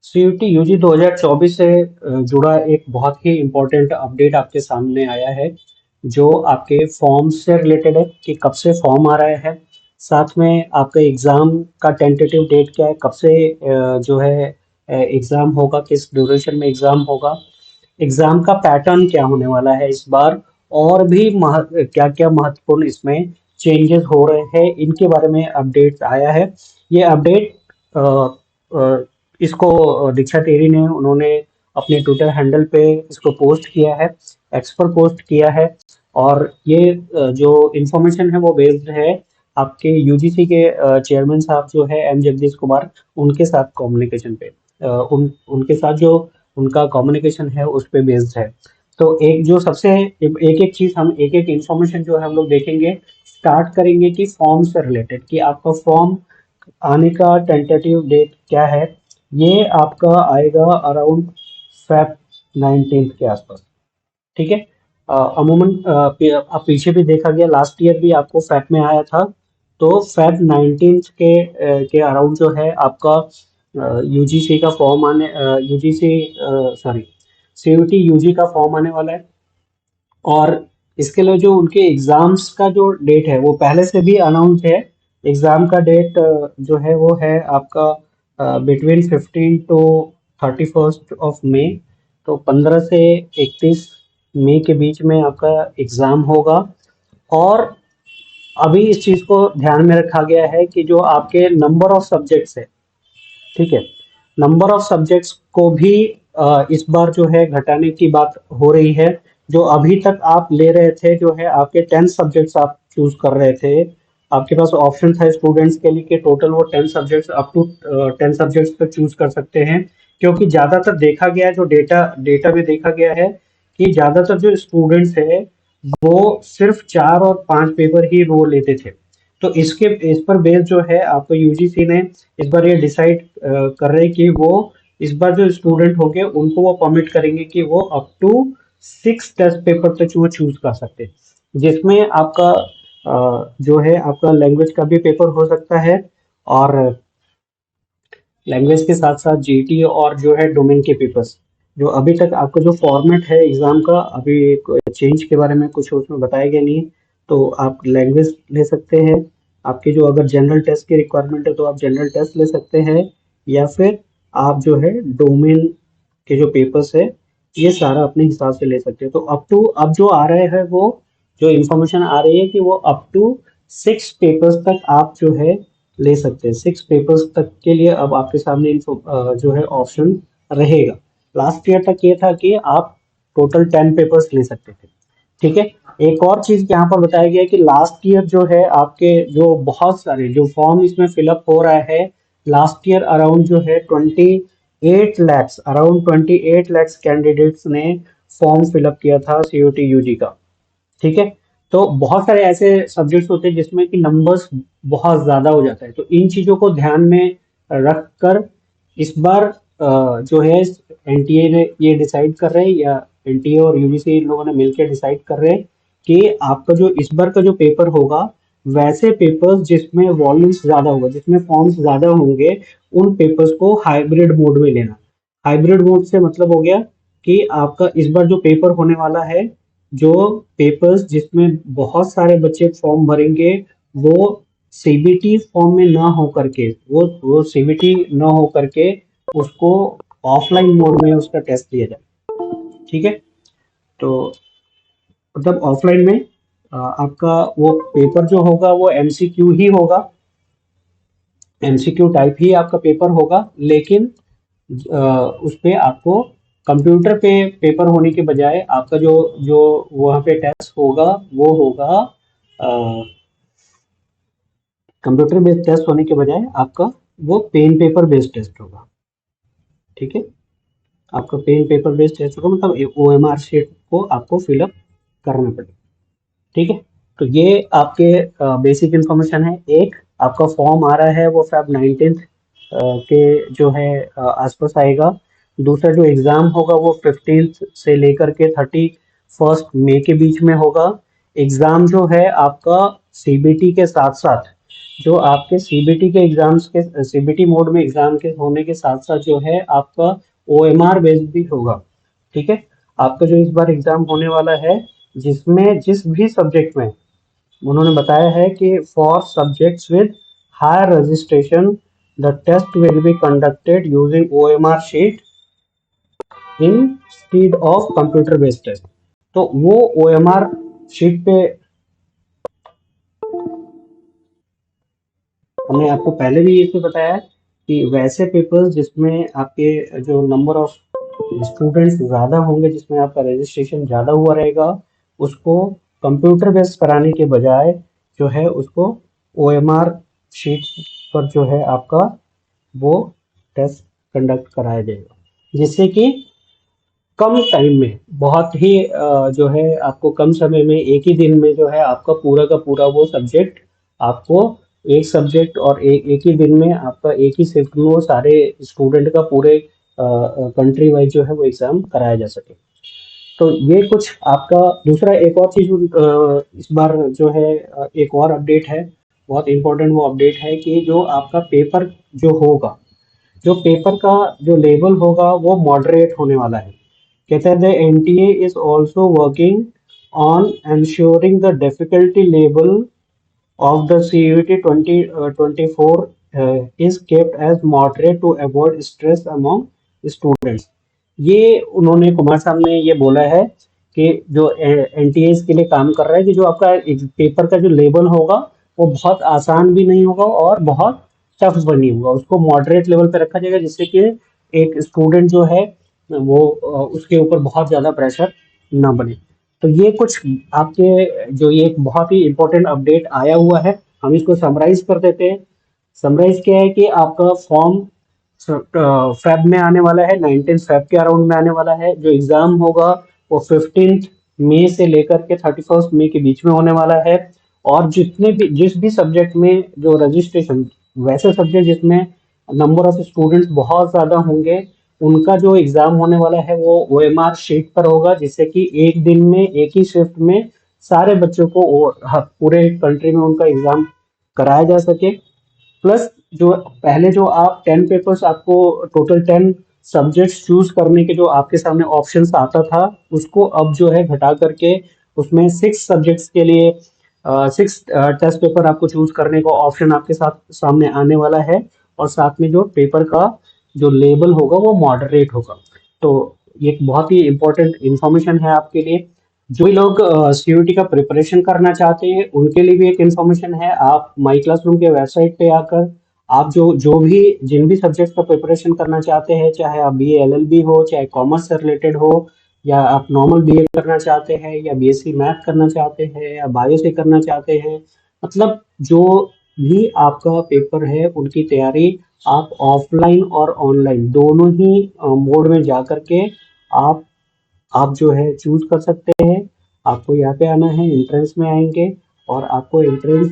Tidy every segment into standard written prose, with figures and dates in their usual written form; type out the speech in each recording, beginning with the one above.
CUT UG 2024 से जुड़ा एक बहुत ही इम्पोर्टेंट अपडेट आपके सामने आया है, जो आपके फॉर्म से रिलेटेड है कि कब से फॉर्म आ रहा है। साथ में आपका एग्ज़ाम का टेंटेटिव डेट क्या है, कब से जो है एग्ज़ाम होगा, किस ड्यूरेशन में एग्ज़ाम होगा, एग्ज़ाम का पैटर्न क्या होने वाला है इस बार, और भी क्या क्या महत्वपूर्ण इसमें चेंजेस हो रहे हैं, इनके बारे में अपडेट आया है। ये अपडेट इसको दीक्षा टेरी ने उन्होंने अपने ट्विटर हैंडल पे इसको पोस्ट किया है, एक्स पर पोस्ट किया है। और ये जो इंफॉर्मेशन है वो बेस्ड है आपके यूजीसी के चेयरमैन साहब जो है एम जगदीश कुमार, उनके साथ कम्युनिकेशन पे उनके साथ जो उनका कम्युनिकेशन है उस पे बेस्ड है। तो एक जो सबसे एक एक चीज हम एक एक इंफॉर्मेशन जो है हम लोग देखेंगे, स्टार्ट करेंगे कि फॉर्म से रिलेटेड कि आपका फॉर्म आने का टेंटेटिव डेट क्या है। ये आपका आएगा अराउंड फेब 19 के आसपास। ठीक है। अमूमन अब पीछे भी देखा गया, लास्ट ईयर भी आपको फेब में आया था। तो फेब 19 के अराउंड जो है आपका यूजीसी का फॉर्म आने यूजीसी सॉरी सीयूटी यूजी का फॉर्म आने वाला है। और इसके लिए जो उनके एग्जाम्स का जो डेट है वो पहले से भी अनाउंस है। एग्जाम का डेट जो है वो है आपका बिटवीन 15 to 31 ऑफ मई। तो 15 से 31 मई के बीच में आपका एग्जाम होगा। और अभी इस चीज को ध्यान में रखा गया है कि जो आपके नंबर ऑफ सब्जेक्ट्स है, ठीक है, नंबर ऑफ सब्जेक्ट्स को भी इस बार जो है घटाने की बात हो रही है। जो अभी तक आप ले रहे थे, जो है आपके 10 सब्जेक्ट्स आप चूज कर रहे थे, आपके पास ऑप्शन था स्टूडेंट्स के लिए कि टोटल वो 10 सब्जेक्ट्स अप टू 10 सब्जेक्ट्स तक चूज कर सकते हैं। क्योंकि ज्यादातर देखा गया है, जो डेटा डेटा में देखा गया है कि ज्यादातर जो स्टूडेंट्स है वो सिर्फ 4 और 5 पेपर ही वो लेते थे। तो इस पर बेस जो है आपको यूजीसी ने इस बार ये डिसाइड कर रहे हैं कि वो इस बार जो स्टूडेंट होंगे उनको वो परमिट करेंगे कि वो अप टू 6 टेस्ट पेपर तक वो चूज कर सकते हैं, जिसमें आपका जो है आपका लैंग्वेज का भी पेपर हो सकता है। और लैंग्वेज के साथ साथ जीटी और जो है डोमेन के पेपर्स। जो अभी तक आपका जो फॉर्मेट है एग्जाम का, अभी चेंज के बारे में कुछ उसमें बताया गया नहीं। तो आप लैंग्वेज ले सकते हैं, आपके जो अगर जनरल टेस्ट की रिक्वायरमेंट है तो आप जनरल टेस्ट ले सकते हैं, या फिर आप जो है डोमेन के जो पेपर्स है ये सारा अपने हिसाब से ले सकते हैं। तो अप टू अब जो आ रहे हैं वो जो इंफॉर्मेशन आ रही है कि वो अप टू 6 पेपर्स तक आप जो है ले सकते हैं। 6 पेपर्स तक के लिए अब आपके सामने जो है ऑप्शन रहेगा। लास्ट ईयर तक ये था कि आप टोटल 10 पेपर्स ले सकते थे। ठीक है। एक और चीज यहाँ पर बताया गया है कि लास्ट ईयर जो है आपके जो बहुत सारे जो फॉर्म इसमें फिलअप हो रहा है, लास्ट ईयर अराउंड जो है 28 लैक्स कैंडिडेट्स ने फॉर्म फिलअप किया था सीयूटी यूजी का। ठीक है। तो बहुत सारे ऐसे सब्जेक्ट्स होते हैं जिसमें कि नंबर्स बहुत ज्यादा हो जाता है। तो इन चीजों को ध्यान में रख कर इस बार जो है एनटीए ने ये डिसाइड कर रहे हैं, या एनटीए और यूजीसी इन लोगों ने मिलकर डिसाइड कर रहे हैं कि आपका जो इस बार का जो पेपर होगा, वैसे पेपर्स जिसमें वॉल्यूम्स ज्यादा होगा, जिसमें फॉर्म्स ज्यादा होंगे, उन पेपर्स को हाइब्रिड मोड में लेना। हाइब्रिड मोड से मतलब हो गया कि आपका इस बार जो पेपर होने वाला है, जो पेपर्स जिसमें बहुत सारे बच्चे फॉर्म भरेंगे, वो सीबीटी फॉर्म में ना हो करके, वो सीबीटी ना हो करके उसको ऑफलाइन मोड में उसका टेस्ट लिया जाए। ठीक है। तो मतलब ऑफलाइन में आपका वो पेपर जो होगा वो एमसीक्यू ही होगा, एमसीक्यू टाइप ही आपका पेपर होगा। लेकिन उस पे आपको कंप्यूटर पे पेपर होने के बजाय आपका जो जो वहाँ पे टेस्ट होगा वो होगा कंप्यूटर बेस्ड टेस्ट होने के बजाय आपका वो पेन पेपर बेस्ड टेस्ट होगा। ठीक है। आपका पेन पेपर बेस्ड टेस्ट होगा, मतलब ओएमआर शीट को आपको फिलअप करना पड़ेगा। ठीक है। तो ये आपके बेसिक इंफॉर्मेशन है। एक आपका फॉर्म आ रहा है वो फेब 19 के जो है आसपास आएगा। दूसरा जो एग्जाम होगा वो 15 से लेकर के 31 मई के बीच में होगा। एग्जाम जो है आपका सीबीटी के साथ साथ जो आपके सीबीटी के एग्जाम्स के सीबीटी मोड में एग्जाम के होने के साथ साथ जो है आपका ओएमआर बेस्ड भी होगा। ठीक है, आपका जो इस बार एग्जाम होने वाला है, जिसमें जिस भी सब्जेक्ट में उन्होंने बताया है कि for subjects with higher registration the test will be conducted using OMR sheet instead of computer based test. तो वो ओएमआर शीट पे हमने आपको पहले भी ये तो बताया है कि वैसे पेपर्स जिसमें आपके जो नंबर ऑफ स्टूडेंट्स ज़्यादा होंगे, जिसमें आपका रजिस्ट्रेशन ज़्यादा हुआ रहेगा, उसको कंप्यूटर बेस्ड कराने के बजाय जो है उसको ओएमआर शीट पर जो है आपका वो टेस्ट कंडक्ट कराया जाएगा, जिससे कि कम टाइम में बहुत ही जो है आपको कम समय में एक ही दिन में जो है आपका पूरा का पूरा वो सब्जेक्ट आपको एक सब्जेक्ट और एक ही दिन में आपका एक ही शिफ्ट में वो सारे स्टूडेंट का पूरे कंट्री वाइज जो है वो एग्जाम कराया जा सके। तो ये कुछ आपका दूसरा एक और चीज इस बार जो है एक और अपडेट है, बहुत इंपॉर्टेंट वो अपडेट है कि जो आपका पेपर जो होगा, जो पेपर का जो लेवल होगा वो मॉडरेट होने वाला है। कहते हैं the NTA is also working on ensuring the difficulty level of the CUET 2024 is kept as moderate to avoid stress among students। ये उन्होंने कुमार साहब ने ये बोला है कि जो एनटीए के लिए काम कर रहा है कि जो आपका पेपर का जो लेवल होगा वो बहुत आसान भी नहीं होगा और बहुत टफ भी नहीं होगा, उसको मॉडरेट लेवल पे रखा जाएगा, जिससे कि एक स्टूडेंट जो है वो उसके ऊपर बहुत ज़्यादा प्रेशर ना बने। तो ये कुछ आपके जो ये एक बहुत ही इम्पोर्टेंट अपडेट आया हुआ है, हम इसको समराइज कर देते हैं। समराइज क्या है कि आपका फॉर्म फेब में आने वाला है, 19 फेब के अराउंड में आने वाला है। जो एग्जाम होगा वो 15 मई से लेकर के 31 मई के बीच में होने वाला है। और जितने भी जिस भी सब्जेक्ट में जो रजिस्ट्रेशन, वैसे सब्जेक्ट जिसमें नंबर ऑफ स्टूडेंट्स बहुत ज़्यादा होंगे, उनका जो एग्ज़ाम होने वाला है वो ओएमआर शीट पर होगा, जिससे कि एक दिन में एक ही शिफ्ट में सारे बच्चों को पूरे कंट्री में उनका एग्ज़ाम कराया जा सके। प्लस जो पहले जो आप 10 पेपर्स आपको टोटल 10 सब्जेक्ट्स चूज करने के जो आपके सामने ऑप्शंस आता था, उसको अब जो है घटा करके उसमें 6 सब्जेक्ट्स के लिए 6 टेस्ट पेपर आपको चूज करने का ऑप्शन आपके साथ सामने आने वाला है। और साथ में जो पेपर का जो लेवल होगा वो मॉडरेट होगा। तो ये एक बहुत ही इंपॉर्टेंट इंफॉर्मेशन है आपके लिए। जो भी लोग सीयूटी का प्रिपरेशन करना चाहते हैं उनके लिए भी एक इन्फॉर्मेशन है। आप माई क्लासरूम के वेबसाइट पे आकर आप जो जो भी जिन भी सब्जेक्ट का प्रिपरेशन करना चाहते हैं, चाहे आप बीए एलएलबी हो, चाहे कॉमर्स से रिलेटेड हो, या आप नॉर्मल बीए करना चाहते हैं, या बीएससी मैथ करना चाहते हैं, या बायो से करना चाहते हैं, मतलब जो भी आपका पेपर है उनकी तैयारी आप ऑफलाइन और ऑनलाइन दोनों ही मोड में जा करके आप जो है चूज कर सकते हैं। आपको यहाँ पे आना है, एंट्रेंस में आएंगे और आपको एंट्रेंस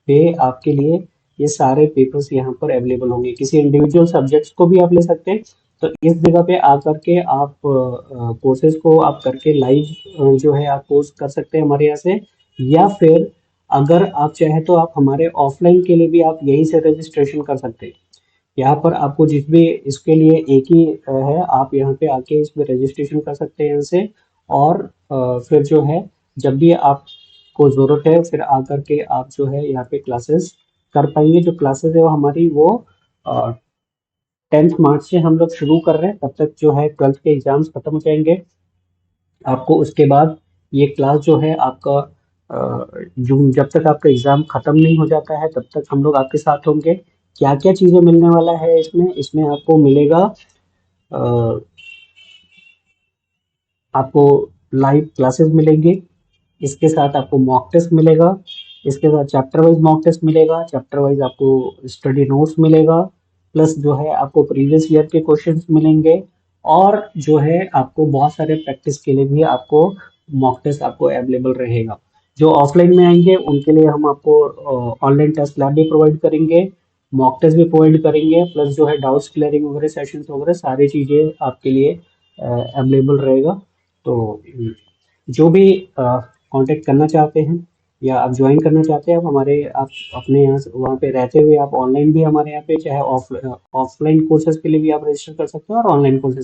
पे आपके लिए ये सारे पेपर्स यहाँ पर अवेलेबल होंगे। किसी इंडिविजुअल सब्जेक्ट्स को भी आप ले सकते हैं। तो इस जगह पे आकर के आप कोर्सेज को आप करके लाइव जो है आप कोर्स कर सकते हैं हमारे यहाँ से। या फिर अगर आप चाहें तो आप हमारे ऑफलाइन के लिए भी आप यहीं से रजिस्ट्रेशन कर सकते हैं। यहाँ पर आपको जिस भी इसके लिए एक ही है, आप यहाँ पे आके इसमें रजिस्ट्रेशन कर सकते हैं यहाँ से। और फिर जो है जब भी आपको ज़रूरत है फिर आकर के आप जो है यहाँ पे क्लासेस कर पाएंगे। जो क्लासेस है वो हमारी वो 10 मार्च से हम लोग शुरू कर रहे हैं, तब तक जो है 12th के एग्जाम्स खत्म हो जाएंगे। आपको उसके बाद ये क्लास जो है आपका जून, जब तक आपका एग्ज़ाम ख़त्म नहीं हो जाता है तब तक हम लोग आपके साथ होंगे। क्या क्या चीज़ें मिलने वाला है इसमें, इसमें आपको मिलेगा अ, आपको लाइव क्लासेस मिलेंगे, इसके साथ आपको मॉक टेस्ट मिलेगा, इसके साथ चैप्टर वाइज मॉक टेस्ट मिलेगा, चैप्टर वाइज आपको स्टडी नोट्स मिलेगा, प्लस जो है आपको प्रीवियस ईयर के क्वेश्चंस मिलेंगे। और जो है आपको बहुत सारे प्रैक्टिस के लिए भी आपको मॉक टेस्ट आपको अवेलेबल रहेगा। जो ऑफलाइन में आएंगे उनके लिए हम आपको ऑनलाइन टेस्ट लैब भी प्रोवाइड करेंगे, मॉक टेस्ट भी प्रोवाइड करेंगे, प्लस जो है डाउट्स क्लियरिंग वगैरह सेशंस वगैरह सारी चीज़ें आपके लिए अवेलेबल रहेगा। तो जो भी कांटेक्ट करना चाहते हैं या आप ज्वाइन करना चाहते हैं, आप हमारे आप अपने यहाँ से वहाँ पे रहते हुए आप ऑनलाइन भी हमारे यहाँ पे चाहे ऑफलाइन कोर्सेज के लिए भी आप रजिस्टर कर सकते हैं और ऑनलाइन कोर्सेज